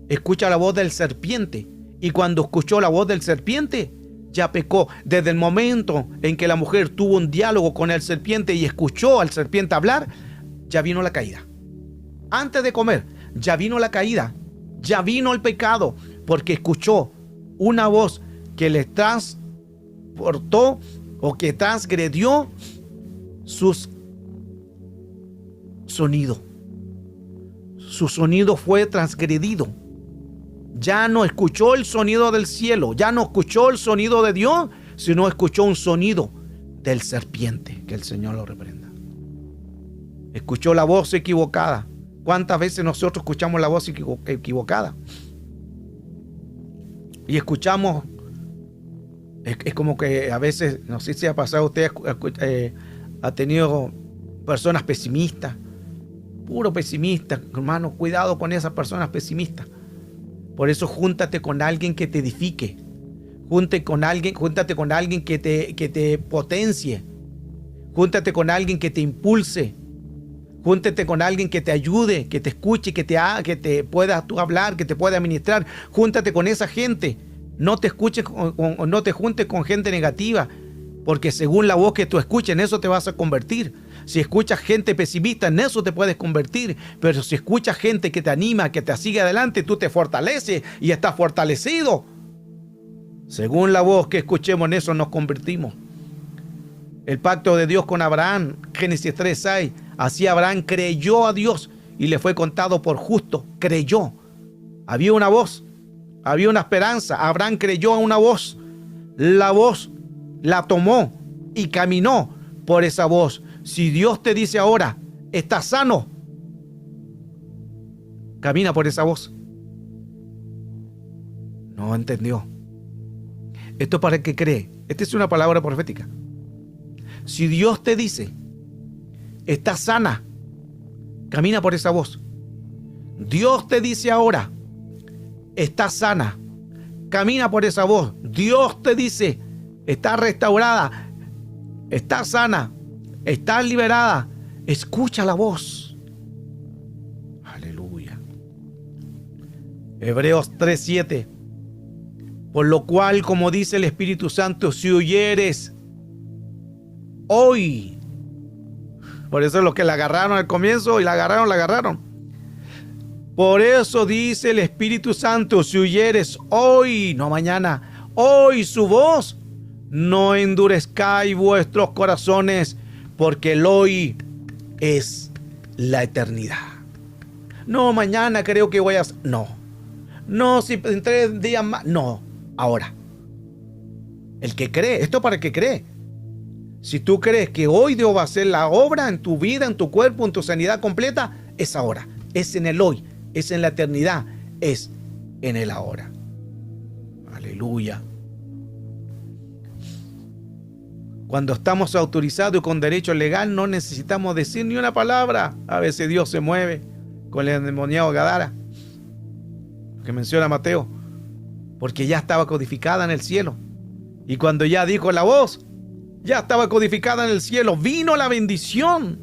escucha la voz del serpiente. Y cuando escuchó la voz del serpiente, ya pecó. Desde el momento en que la mujer tuvo un diálogo con el serpiente y escuchó al serpiente hablar, ya vino la caída. Antes de comer, ya vino la caída, ya vino el pecado, porque escuchó una voz que le transportó o que transgredió sus sonidos. Su sonido fue transgredido. Ya no escuchó el sonido del cielo, ya no escuchó el sonido de Dios, sino escuchó un sonido del serpiente. Que el Señor lo reprenda. Escuchó la voz equivocada. ¿Cuántas veces nosotros escuchamos la voz equivocada? Y escuchamos, es como que a veces, no sé si ha pasado, usted ha tenido personas pesimistas, puro pesimista. Hermano, cuidado con esas personas pesimistas. Por eso júntate con alguien que te edifique. Júntate con alguien que te potencie. Júntate con alguien que te impulse. Júntate con alguien que te ayude, que te escuche, que te pueda tú hablar, que te pueda ministrar. Júntate con esa gente. No te juntes con gente negativa, porque según la voz que tú escuches, en eso te vas a convertir. Si escuchas gente pesimista, en eso te puedes convertir. Pero si escuchas gente que te anima, que te sigue adelante, tú te fortaleces y estás fortalecido. Según la voz que escuchemos, en eso nos convertimos. El pacto de Dios con Abraham, Génesis 3:6. Así Abraham creyó a Dios y le fue contado por justo. Creyó. Había una voz, había una esperanza. Abraham creyó a una voz. La voz la tomó y caminó por esa voz. Si Dios te dice ahora, estás sano, camina por esa voz. No entendió. Esto es para el que cree. Esta es una palabra profética. Si Dios te dice, estás sana, camina por esa voz. Dios te dice ahora, estás sana, camina por esa voz. Dios te dice, estás restaurada, estás sana, estás liberada. Escucha la voz. Aleluya. Hebreos 3:7. Por lo cual, como dice el Espíritu Santo, si oyeres hoy. Por eso los que la agarraron al comienzo y la agarraron. Por eso dice el Espíritu Santo, si oyeres hoy, no mañana, hoy su voz, no endurezcáis vuestros corazones, porque el hoy es la eternidad. No, mañana creo que voy a... No, si en 3 días más... No, ahora. El que cree, esto para el que cree. Si tú crees que hoy Dios va a hacer la obra en tu vida, en tu cuerpo, en tu sanidad completa, es ahora. Es en el hoy, es en la eternidad, es en el ahora. Aleluya. Cuando estamos autorizados y con derecho legal, no necesitamos decir ni una palabra. A veces Dios se mueve con el endemoniado Gadara, que menciona Mateo, porque ya estaba codificada en el cielo. Y cuando ya dijo la voz, ya estaba codificada en el cielo. Vino la bendición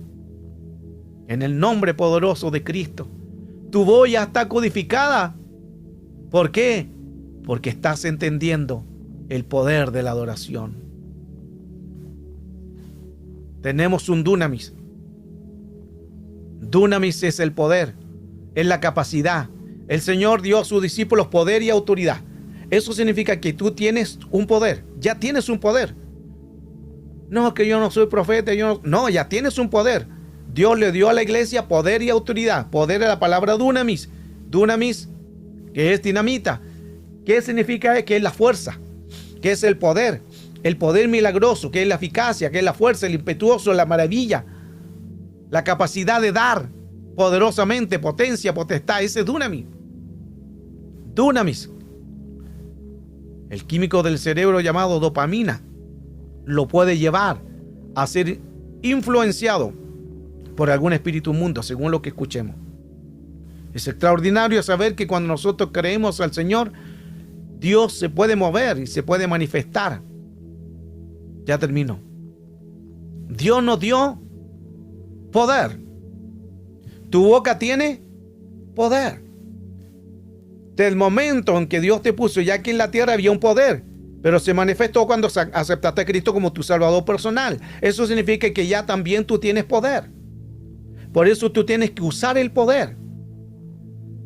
en el nombre poderoso de Cristo. Tu voz ya está codificada. ¿Por qué? Porque estás entendiendo el poder de la adoración. Tenemos un dunamis. Dunamis es el poder, es la capacidad. El Señor dio a sus discípulos poder y autoridad. Eso significa que tú tienes un poder. Ya tienes un poder. No, que yo no soy profeta. No, ya tienes un poder. Dios le dio a la iglesia poder y autoridad. Poder es la palabra dunamis. Dunamis, que es dinamita. ¿Qué significa? Que es la fuerza, que es el poder milagroso, que es la eficacia, que es la fuerza, el impetuoso, la maravilla, la capacidad de dar poderosamente, potencia, potestad. Ese es dunamis. Dunamis. El químico del cerebro llamado dopamina lo puede llevar a ser influenciado por algún espíritu inmundo, según lo que escuchemos. Es extraordinario saber que cuando nosotros creemos al Señor, Dios se puede mover y se puede manifestar. Ya termino. Dios nos dio poder. Tu boca tiene poder. Del momento en que Dios te puso, ya que en la tierra había un poder, pero se manifestó cuando aceptaste a Cristo como tu Salvador personal. Eso significa que ya también tú tienes poder. Por eso tú tienes que usar el poder.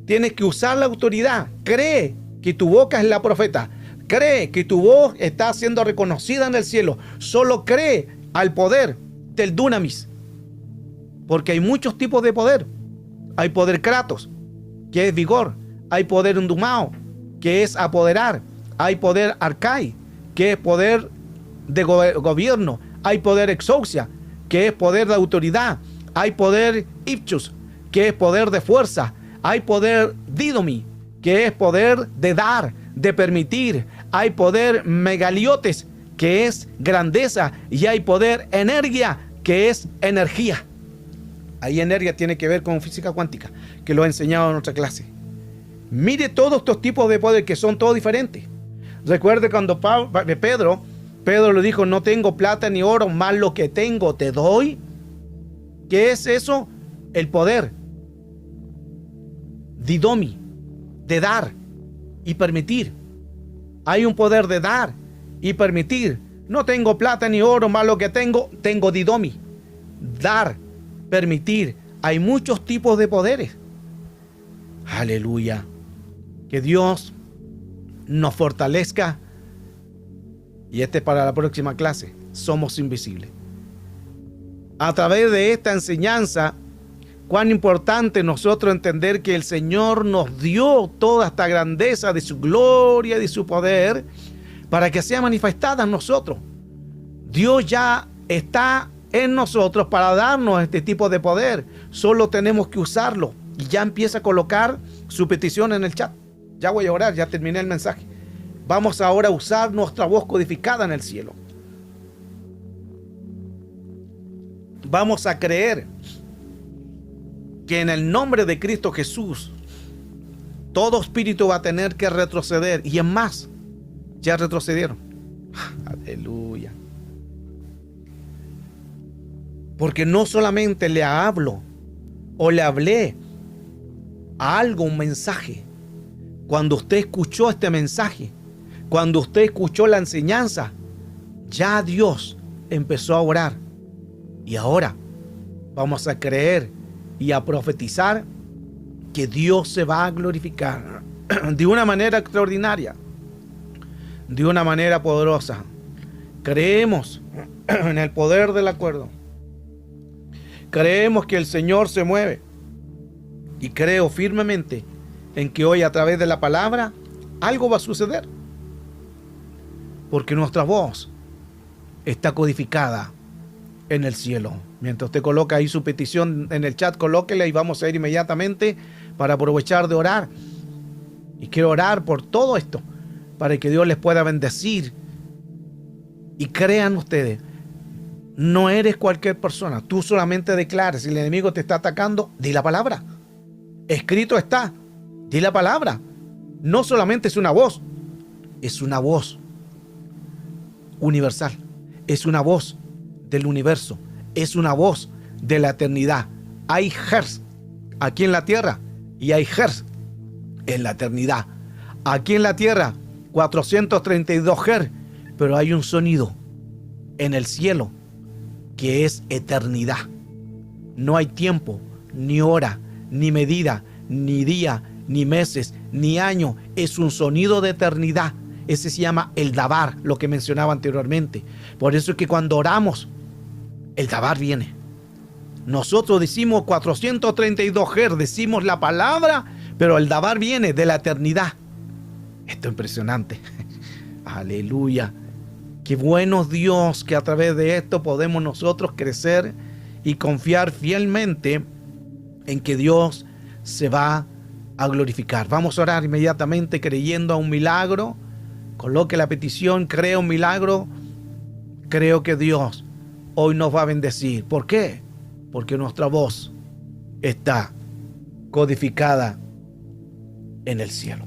Tienes que usar la autoridad. Cree que tu boca es la profeta. Cree que tu voz está siendo reconocida en el cielo. Solo cree al poder del dunamis. Porque hay muchos tipos de poder. Hay poder kratos, que es vigor. Hay poder undumao, que es apoderar. Hay poder arcai, que es poder de gobierno. Hay poder exousia, que es poder de autoridad. Hay poder ipchus, que es poder de fuerza. Hay poder didomi, que es poder de dar, de permitir. Hay poder megaliotes, que es grandeza. Y hay poder energia, que es energía. Ahí energía tiene que ver con física cuántica, que lo he enseñado en otra clase. Mire todos estos tipos de poder que son todos diferentes. Recuerde cuando Pedro le dijo, no tengo plata ni oro, más lo que tengo te doy. ¿Qué es eso? El poder. Didomi, de dar y permitir. Hay un poder de dar y permitir. No tengo plata ni oro, más lo que tengo didomi. Dar, permitir. Hay muchos tipos de poderes. Aleluya. Que Dios nos fortalezca. Y este es para la próxima clase. Somos invisibles. A través de esta enseñanza, cuán importante nosotros entender que el Señor nos dio toda esta grandeza de su gloria, de su poder, para que sea manifestada en nosotros. Dios ya está en nosotros para darnos este tipo de poder. Solo tenemos que usarlo. Y ya empieza a colocar su petición en el chat. Ya voy a orar, ya terminé el mensaje. Vamos ahora a usar nuestra voz codificada en el cielo. Vamos a creer que en el nombre de Cristo Jesús todo espíritu va a tener que retroceder. Y es más, ya retrocedieron. Aleluya. Porque no solamente le hablo o le hablé a algo, un mensaje. Cuando usted escuchó este mensaje, cuando usted escuchó la enseñanza, ya Dios empezó a orar. Y ahora vamos a creer y a profetizar que Dios se va a glorificar de una manera extraordinaria, de una manera poderosa. Creemos en el poder del acuerdo. Creemos que el Señor se mueve. Y creo firmemente en que hoy a través de la palabra algo va a suceder. Porque nuestra voz está codificada en el cielo. Mientras usted coloca ahí su petición en el chat, colóquela y vamos a ir inmediatamente para aprovechar de orar. Y quiero orar por todo esto, para que Dios les pueda bendecir. Y crean ustedes, no eres cualquier persona. Tú solamente declares. Si el enemigo te está atacando, di la palabra. Escrito está. Di la palabra. No solamente es una voz, es una voz universal. Es una voz del universo. Es una voz de la eternidad. Hay Hertz aquí en la tierra y hay Hertz en la eternidad. Aquí en la tierra 432 Hertz, pero hay un sonido en el cielo que es eternidad. No hay tiempo, ni hora, ni medida, ni día, ni meses, ni año. Es un sonido de eternidad. Ese se llama el Dabar, lo que mencionaba anteriormente. Por eso es que cuando oramos, el Dabar viene. Nosotros decimos 432 Hz, decimos la palabra, pero el Dabar viene de la eternidad. Esto es impresionante. Aleluya. Qué bueno Dios que a través de esto podemos nosotros crecer y confiar fielmente en que Dios se va a glorificar. Vamos a orar inmediatamente creyendo a un milagro. Coloque la petición, creo un milagro. Creo que Dios hoy nos va a bendecir. ¿Por qué? Porque nuestra voz está codificada en el cielo.